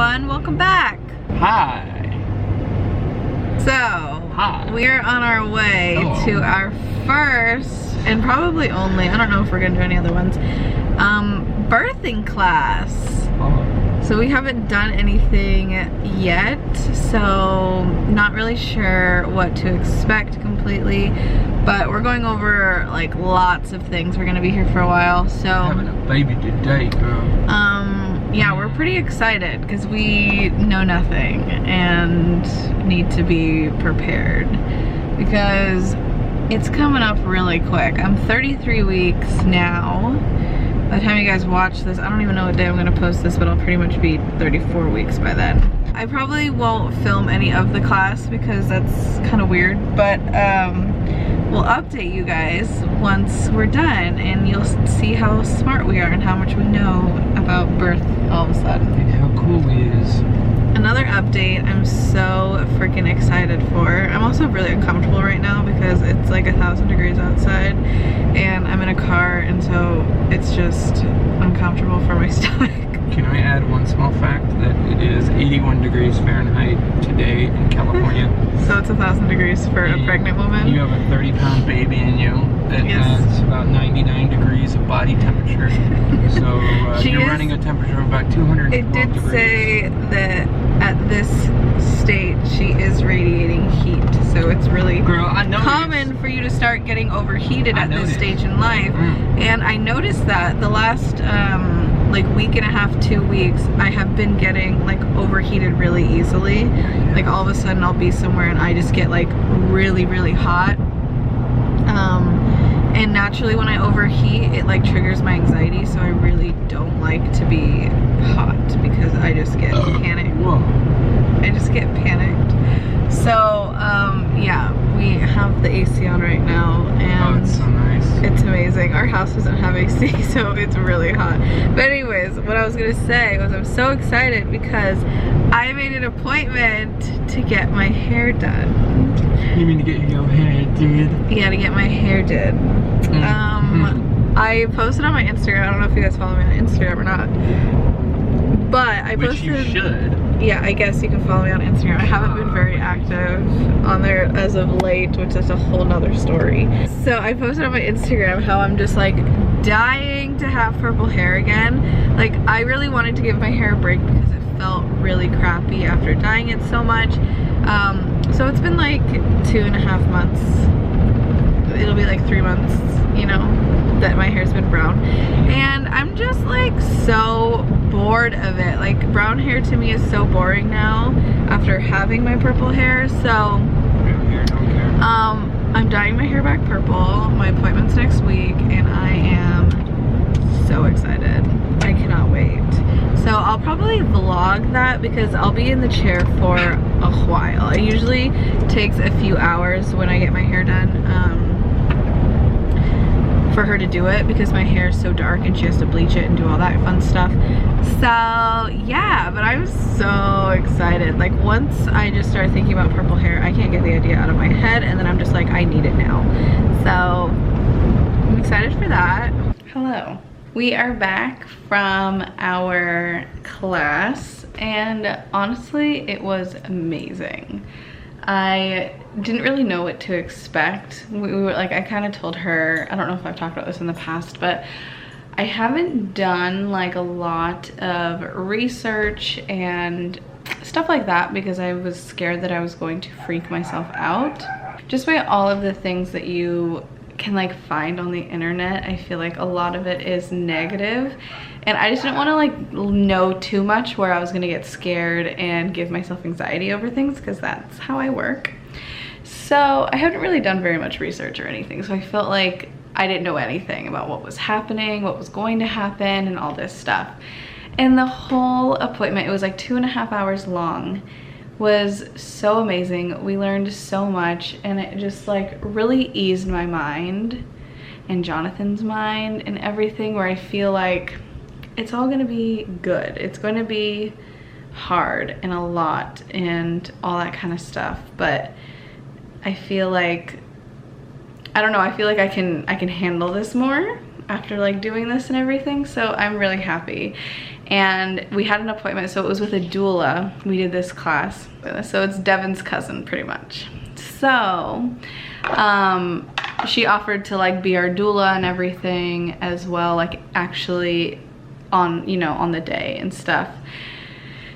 everyone, welcome back. Hi. So, Hi. we're on our way to our first, and probably only, I don't know if we're gonna do any other ones, birthing class. So we haven't done anything yet, so not really sure what to expect completely, but we're going over like lots of things. We're gonna be here for a while, so Having a baby today, girl. yeah, we're pretty excited because we know nothing and need to be prepared because it's coming up really quick. I'm 33 weeks now. By the time you guys watch this, I don't even know what day I'm gonna post this, but I'll pretty much be 34 weeks by then. I probably won't film any of the class because that's kind of weird, but we'll update you guys once we're done and you'll see how smart we are and how much we know about birth all of a sudden. And how cool he is. Another update I'm so freaking excited for. I'm also really uncomfortable right now because it's like 1,000 degrees outside and I'm in a car, and so it's just uncomfortable for my stomach. Can I add one small fact that it is 81 degrees Fahrenheit today in California. So it's 1,000 degrees for a pregnant woman. You have a 30-pound baby in you that has about 99 degrees of body temperature. So you're running a temperature of about 212 degrees. It did degrees. say that at this state she is radiating heat, so it's really common for you to start getting overheated at this stage in life. And I noticed that the last like week and a half, 2 weeks, I have been getting like overheated really easily. Like all of a sudden I'll be somewhere and I just get like really, really hot. And naturally when I overheat, it like triggers my anxiety, so I really don't like to be hot because I just get panicked. I just get panicked. So yeah, we have the AC on right now, and it's so nice. It's amazing. Our house doesn't have AC, so it's really hot. But anyways, what I was gonna say was I'm so excited because I made an appointment to get my hair done. You mean to get your hair did? Yeah, to get my hair did. I posted on my Instagram. I don't know if you guys follow me on Instagram or not, but I posted. Which you should. Yeah, I guess you can follow me on Instagram. I haven't been very active on there as of late, which is a whole nother story. So I posted on my Instagram how I'm just like dying to have purple hair again. Like I really wanted to give my hair a break because it felt really crappy after dyeing it so much. So it's been like 2.5 months. It'll be like 3 months, you know, that my hair's been brown. And I'm just like so bored of it. Like brown hair to me is so boring now after having my purple hair. So I'm dyeing my hair back purple. My appointment's next week and I am so excited. I cannot wait. So I'll probably vlog that because I'll be in the chair for a while. It usually takes a few hours when I get my hair done for her to do it because my hair is so dark and she has to bleach it and do all that fun stuff. So yeah, but I'm so excited. Like once I just start thinking about purple hair, I can't get the idea out of my head, and then I'm just like, I need it now. So I'm excited for that. Hello. We are back from our class and honestly it was amazing. I didn't really know what to expect. We were like, I kind of told her, I don't know if I've talked about this in the past, but I haven't done like a lot of research and stuff like that because I was scared that I was going to freak myself out. Just by all of the things that you can like find on the internet, I feel like a lot of it is negative, and I just didn't want to like know too much where I was gonna get scared and give myself anxiety over things because that's how I work. So I haven't really done very much research or anything, so I felt like I didn't know anything about what was happening, what was going to happen, and all this stuff. And the whole appointment, it was like 2.5 hours long, was so amazing. We learned so much and it just like really eased my mind and Jonathan's mind and everything, where I feel like it's all gonna be good. It's going to be hard and a lot and all that kind of stuff, but I feel like, I don't know, I feel like I can handle this more after like doing this and everything, so I'm really happy. and we had an appointment, so it was with a doula. We did this class, so it's Devin's cousin pretty much. So she offered to like be our doula and everything as well, like actually on, you know, on the day and stuff.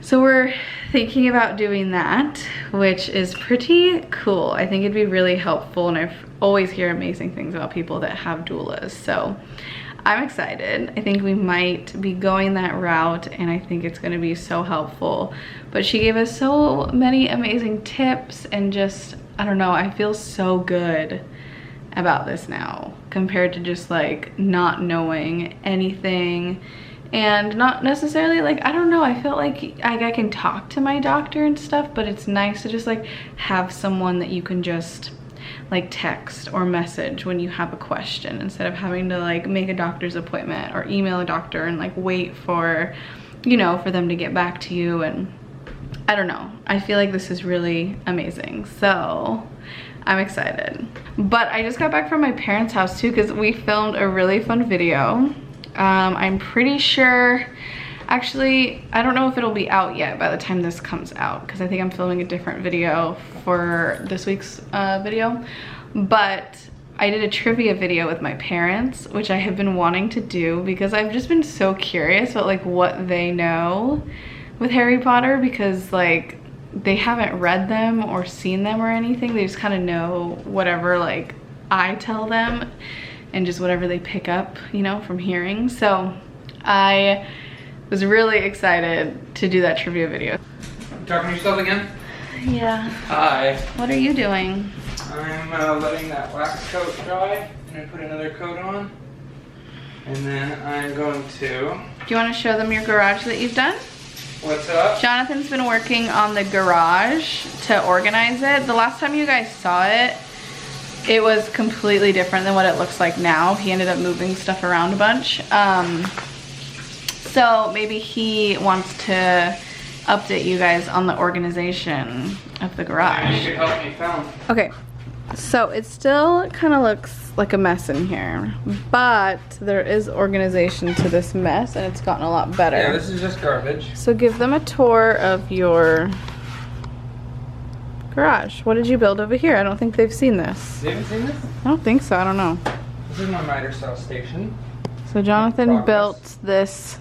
So we're thinking about doing that, which is pretty cool. I think it'd be really helpful, and I always hear amazing things about people that have doulas. So I'm excited. I think we might be going that route, and I think it's gonna be so helpful. But she gave us so many amazing tips, and just, I don't know, I feel so good about this now compared to just like not knowing anything. And not necessarily like, I don't know, I felt like I can talk to my doctor and stuff, but it's nice to just like have someone that you can just like text or message when you have a question, instead of having to like make a doctor's appointment or email a doctor and like wait for, you know, for them to get back to you. And I don't know, I feel like this is really amazing. So I'm excited. But I just got back from my parents' house too, because we filmed a really fun video. I'm pretty sure, actually, I don't know if it'll be out yet by the time this comes out, because I think I'm filming a different video for this week's video. But I did a trivia video with my parents, which I have been wanting to do because I've just been so curious about like what they know with Harry Potter, because like they haven't read them or seen them or anything. They just kind of know whatever like I tell them, and just whatever they pick up, you know, from hearing. So I was really excited to do that trivia video. You talking to yourself again? Yeah. Hi. What are you doing? I'm letting that wax coat dry, and I put another coat on. And then I'm going to... Do you want to show them your garage that you've done? What's up? Jonathan's been working on the garage to organize it. The last time you guys saw it, it was completely different than what it looks like now. He ended up moving stuff around a bunch. So maybe he wants to update you guys on the organization of the garage. You could help me film. Okay, so it still kind of looks like a mess in here, but there is organization to this mess, and it's gotten a lot better. Yeah, this is just garbage. So give them a tour of your garage. What did you build over here? I don't think they've seen this. You haven't seen this? I don't think so. I don't know. This is my miter saw station. So Jonathan built this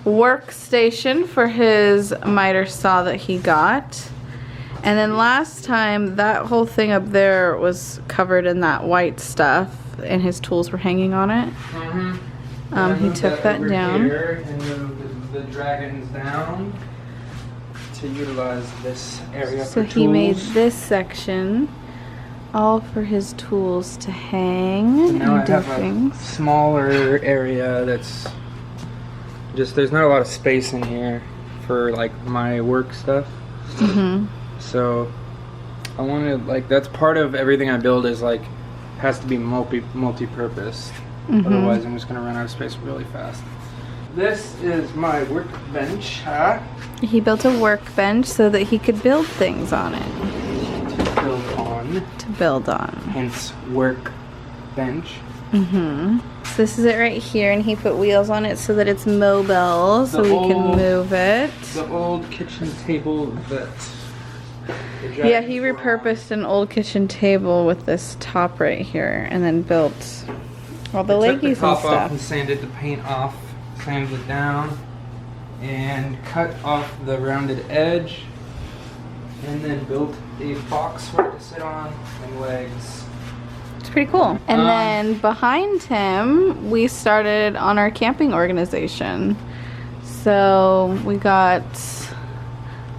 workstation for his miter saw that he got. And then last time, that whole thing up there was covered in that white stuff, and his tools were hanging on it. He took that down. Here and moved the dragons down to utilize this area for tools. So he made this section all for his tools to hang so now and do I have things. A smaller area that's just, there's not a lot of space in here for like my work stuff. So I wanted, like, that's part of everything I build is like has to be multi-purpose. Otherwise I'm just gonna run out of space really fast. This is my workbench. He built a workbench so that he could build things on it. To build on. Hence workbench. So this is it right here, and he put wheels on it so that it's mobile, so we can move it. The old kitchen table that... Yeah, he repurposed an old kitchen table with this top right here, and then built all the leggies and stuff. Took the top off and sanded the paint off, sanded it down, and cut off the rounded edge, and then built a box for it to sit on and legs. It's pretty cool. And then behind him, we started on our camping organization. So we got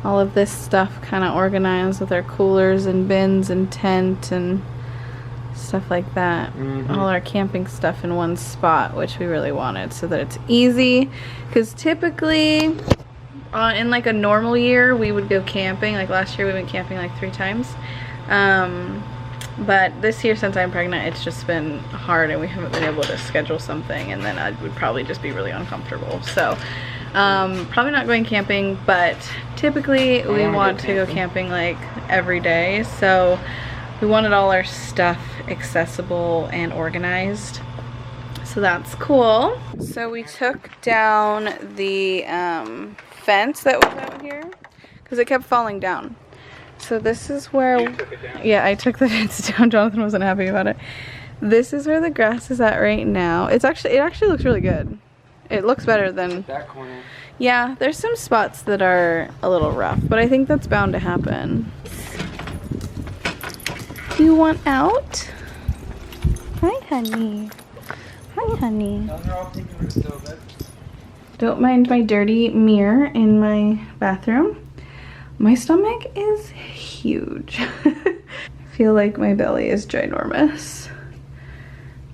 all of this stuff kind of organized with our coolers and bins and tent and stuff like that. All our camping stuff in one spot, which we really wanted so that it's easy. Because typically in like a normal year we would go camping. Like last year we went camping like 3 times. But this year, since I'm pregnant, it's just been hard and we haven't been able to schedule something, and then I would probably just be really uncomfortable. So probably not going camping, but typically we want to go camping like every day. So we wanted all our stuff accessible and organized. So So that's cool. So we took down the fence that was out here because it kept falling down. So this is where, yeah, I took the fence down. Jonathan wasn't happy about it. This is where the grass is at right now. It actually looks really good. It looks better than that corner. Yeah, there's some spots that are a little rough, but I think that's bound to happen. Do you want out? Hi, honey. Hi, honey. Don't mind my dirty mirror in my bathroom. My stomach is huge. I feel like my belly is ginormous.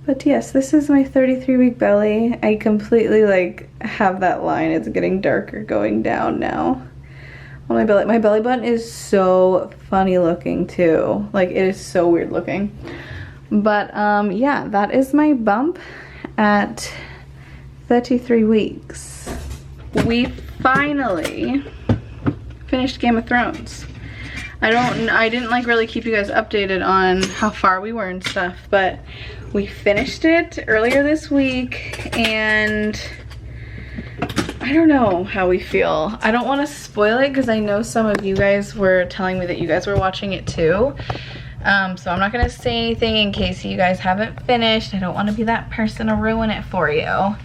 But yes, this is my 33-week belly. I completely like have that line. It's getting darker going down now. On my belly. My belly button is so funny looking too. Like it is so weird looking. But yeah, that is my bump at 33 weeks. We finally finished Game of Thrones. I didn't like really keep you guys updated on how far we were and stuff, but we finished it earlier this week and I don't know how we feel. I don't want to spoil it because I know some of you guys were telling me that you guys were watching it too. So I'm not going to say anything in case you guys haven't finished. I don't want to be that person to ruin it for you.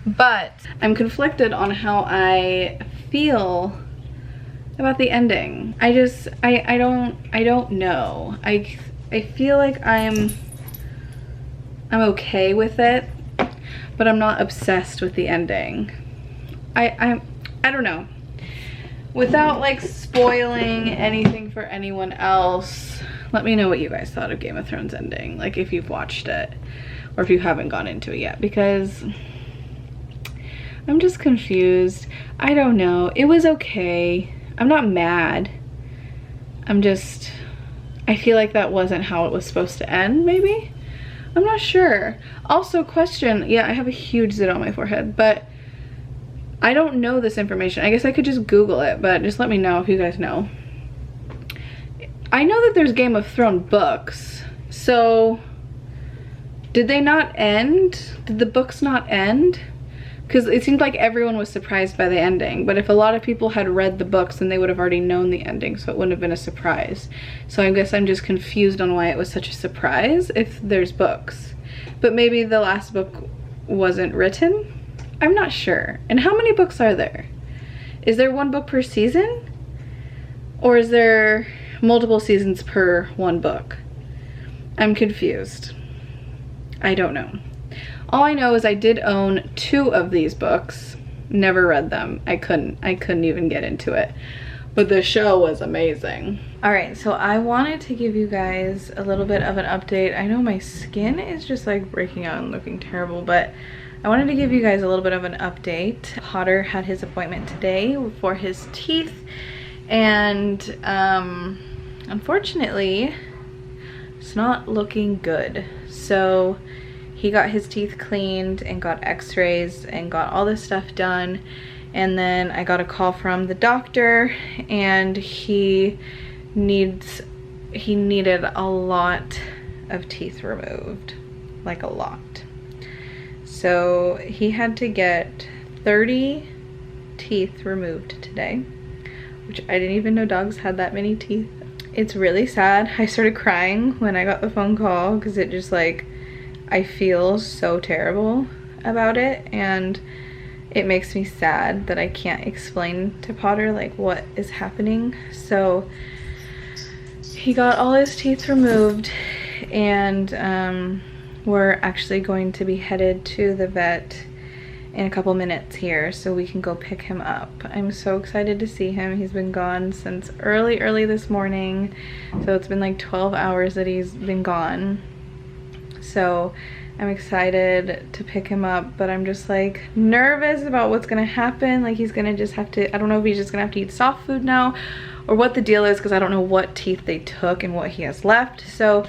But I'm conflicted on how I feel about the ending. I don't know. I feel like I'm okay with it, but I'm not obsessed with the ending. I don't know. Without like spoiling anything for anyone else, let me know what you guys thought of Game of Thrones ending, like if you've watched it or if you haven't gone into it yet, because I'm just confused. I don't know. It was okay. I'm not mad. I feel like that wasn't how it was supposed to end, maybe? I'm not sure. Also, question, yeah, I have a huge zit on my forehead, but I don't know this information. I guess I could just Google it, but just let me know if you guys know. I know that there's Game of Thrones books, so did they not end? Did the books not end? Because it seemed like everyone was surprised by the ending, but if a lot of people had read the books, then they would have already known the ending, so it wouldn't have been a surprise. So I guess I'm just confused on why it was such a surprise if there's books. But maybe the last book wasn't written? I'm not sure. And how many books are there? Is there one book per season? Or is there multiple seasons per one book? I'm confused. I don't know. All I know is I did own 2 of these books. Never read them. I couldn't even get into it. But the show was amazing. Alright, so I wanted to give you guys a little bit of an update. I know my skin is just like breaking out and looking terrible, but I wanted to give you guys a little bit of an update. Potter had his appointment today for his teeth, and unfortunately, it's not looking good. So he got his teeth cleaned and got x-rays and got all this stuff done, and then I got a call from the doctor and he needed a lot of teeth removed, like a lot. So he had to get 30 teeth removed today, which I didn't even know dogs had that many teeth. It's really sad. I started crying when I got the phone call because it just like, I feel so terrible about it, and it makes me sad that I can't explain to Potter like what is happening. So he got all his teeth removed, and we're actually going to be headed to the vet in a couple minutes here so we can go pick him up. I'm so excited to see him. He's been gone since early this morning, so it's been like 12 hours that he's been gone. So I'm excited to pick him up, but I'm just like nervous about what's gonna happen. Like he's gonna just have to, I don't know if he's just gonna have to eat soft food now or what the deal is, because I don't know what teeth they took and what he has left. So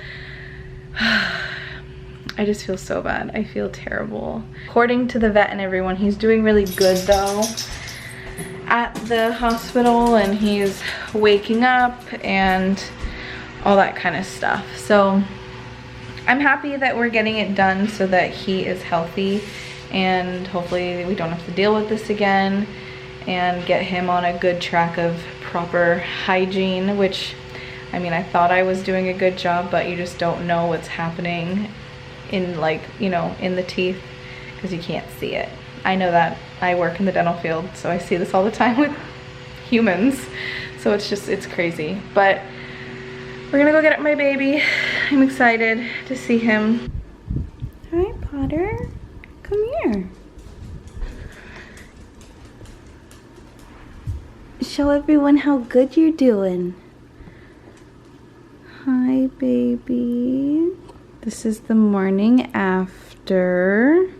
I just feel so bad. I feel terrible. According to the vet and everyone, he's doing really good though at the hospital, and he's waking up and all that kind of stuff. So I'm happy that we're getting it done so that he is healthy, and hopefully we don't have to deal with this again, and get him on a good track of proper hygiene, which, I mean, I thought I was doing a good job, but you just don't know what's happening in, like, you know, in the teeth, because you can't see it. I know that. I work in the dental field, so I see this all the time with humans, so it's crazy. But we're gonna go get my baby. I'm excited to see him. Hi, Potter. Come here. Show everyone how good you're doing. Hi, baby. This is the morning after.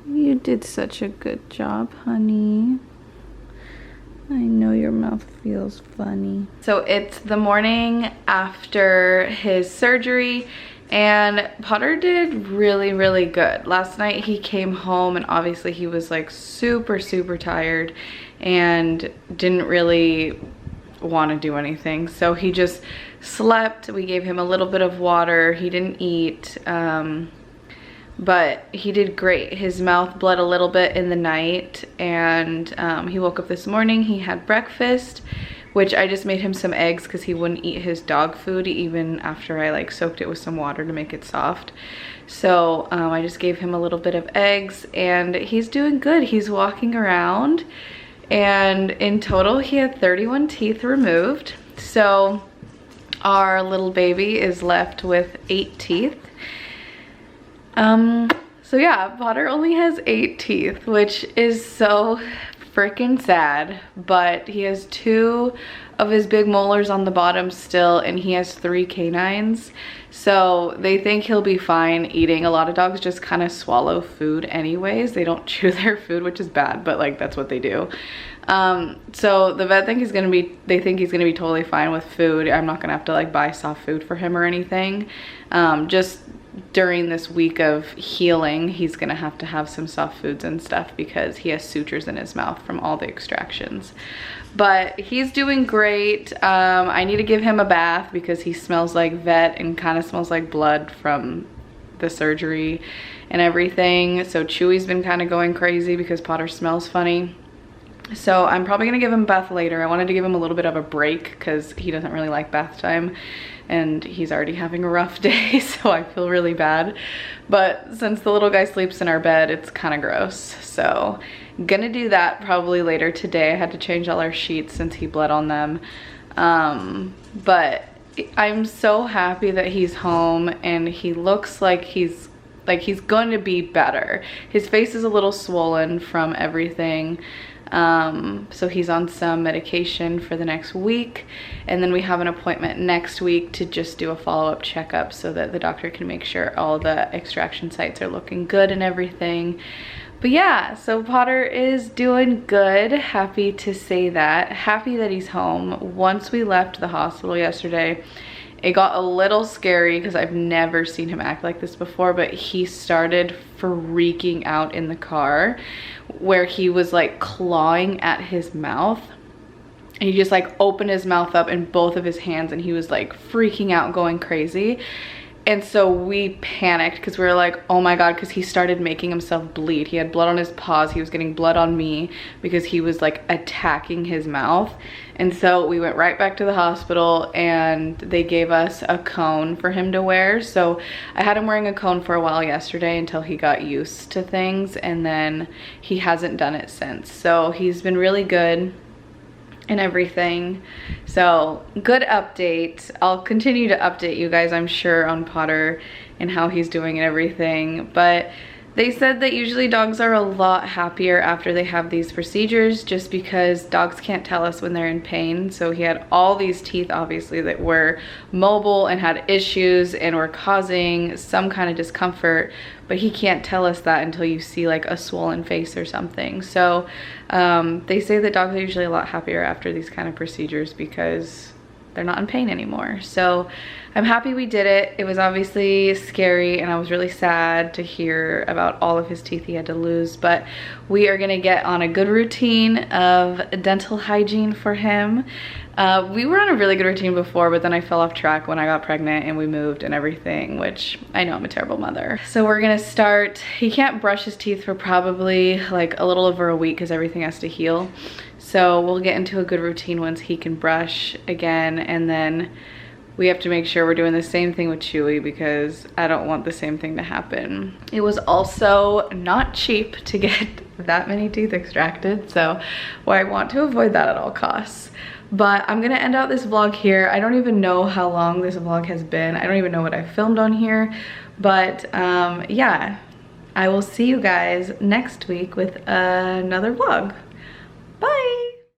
You did such a good job, honey. I know your mouth feels funny. So it's the morning after his surgery, and Potter did really, really good. Last night he came home and obviously he was like super, super tired and didn't really want to do anything. So he just slept. We gave him a little bit of water. He didn't eat, but he did great. His mouth bled a little bit in the night, and he woke up this morning. He had breakfast, which I just made him some eggs because he wouldn't eat his dog food even after I like soaked it with some water to make it soft. So I just gave him a little bit of eggs, and he's doing good. He's walking around, and in total he had 31 teeth removed. So our little baby is left with 8 teeth. So yeah, Potter only has 8 teeth, which is so freaking sad, but he has 2 of his big molars on the bottom still, and he has 3 canines. So they think he'll be fine eating. A lot of dogs just kind of swallow food anyways. They don't chew their food, which is bad, but like that's what they do. So the vet think they think he's gonna be totally fine with food. I'm not gonna have to like buy soft food for him or anything. Just during this week of healing, he's gonna have to have some soft foods and stuff because he has sutures in his mouth from all the extractions. But he's doing great. I need to give him a bath because he smells like vet and kind of smells like blood from the surgery and everything. So Chewy's been kind of going crazy because Potter smells funny. So I'm probably gonna give him a bath later. I wanted to give him a little bit of a break because he doesn't really like bath time, and he's already having a rough day, so I feel really bad. But since the little guy sleeps in our bed, it's kind of gross. So I'm gonna do that probably later today. I had to change all our sheets since he bled on them. But I'm so happy that he's home, and he looks like he's going to be better. His face is a little swollen from everything. So he's on some medication for the next week, and then we have an appointment next week to just do a follow-up checkup so that the doctor can make sure all the extraction sites are looking good and everything. But yeah, so Potter is doing good. Happy to say that. Happy that he's home. Once we left the hospital yesterday, it got a little scary because I've never seen him act like this before, but he started freaking out in the car where he was like clawing at his mouth. And he just like opened his mouth up in both of his hands, and he was like freaking out, going crazy. And so we panicked because we were like, oh my God, because he started making himself bleed. He had blood on his paws. He was getting blood on me because he was like attacking his mouth. And so we went right back to the hospital, and they gave us a cone for him to wear. So I had him wearing a cone for a while yesterday until he got used to things, and then he hasn't done it since. So he's been really good and everything. So good update. I'll continue to update you guys, I'm sure, on Potter and how he's doing and everything. But they said that usually dogs are a lot happier after they have these procedures, just because dogs can't tell us when they're in pain. So he had all these teeth obviously that were mobile and had issues and were causing some kind of discomfort, but he can't tell us that until you see like a swollen face or something. So they say that dogs are usually a lot happier after these kind of procedures because they're not in pain anymore. So I'm happy we did it. It was obviously scary, and I was really sad to hear about all of his teeth he had to lose, but we are gonna get on a good routine of dental hygiene for him. We were on a really good routine before, but then I fell off track when I got pregnant and we moved and everything, which I know I'm a terrible mother. So we're gonna start, he can't brush his teeth for probably like a little over a week because everything has to heal. So we'll get into a good routine once he can brush again, and then we have to make sure we're doing the same thing with Chewy because I don't want the same thing to happen. It was also not cheap to get that many teeth extracted, so I want to avoid that at all costs. But I'm gonna end out this vlog here. I don't even know how long this vlog has been. I don't even know what I filmed on here. But yeah, I will see you guys next week with another vlog. Bye!